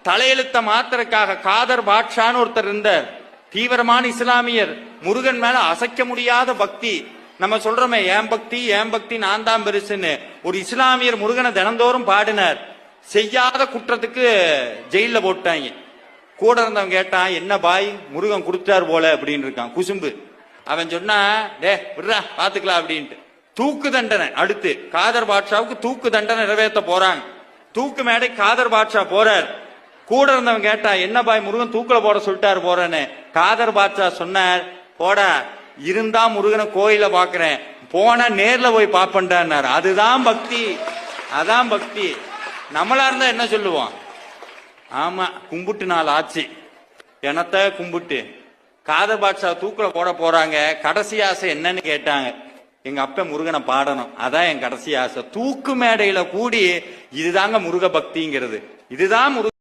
தலையெழுத்த மாத்திரக்காக காதர் பாட்ஷான்னு ஒருத்தர் இருந்தார், தீவிரமான இஸ்லாமியர், முருகன் மேல அசைக்க முடியாத பக்தி. நம்ம சொல்றோமே ஏன் பக்தி ஏன் பக்தி நான் தான் பெருசுன்னு. ஒரு இஸ்லாமியர் முருகனை தினந்தோறும் பாடினார். செய்யாத குற்றத்துக்கு ஜெயில போட்டாங்க. கூட இருந்தவன் கேட்டான், என்ன பாய் முருகன் கொடுத்தார் போல அப்படின்னு இருக்கான் குசும்பு. அவன் சொன்னா, டே விடுறா பாத்துக்கலாம் அப்படின்ட்டு. தூக்கு தண்டனை அடுத்து காதர் பாட்ஷாவுக்கு தூக்கு தண்டனை நிறைவேற்ற போறாங்க. தூக்கு மேடை காதர் பாட்ஷா போறார். கூட இருந்தவன் கேட்டா, என்ன பாய் முருகன் தூக்குல போட சொல்லிட்டாரு போறேன்னு. காதர் பாட்ஷா சொன்னார், போடா இருந்தா முருகனை கோயில பாக்குறேன், போனா நேர்ல போய் பாப்பண்டார். அதுதான் பக்தி, அதான் பக்தி. நம்மளா இருந்தா என்ன சொல்லுவோம்? ஆமா கும்பிட்டு நாள் ஆச்சு எனத்த கும்பிட்டு. காதர் பாட்ஷா தூக்குல போட போறாங்க. கடைசி ஆசை என்னன்னு கேட்டாங்க. எங்க அப்ப முருகனை பாடணும், அதான் என் கடைசி ஆசை. தூக்கு மேடையில கூடி இதுதாங்க முருக பக்திங்கிறது, இதுதான் முருக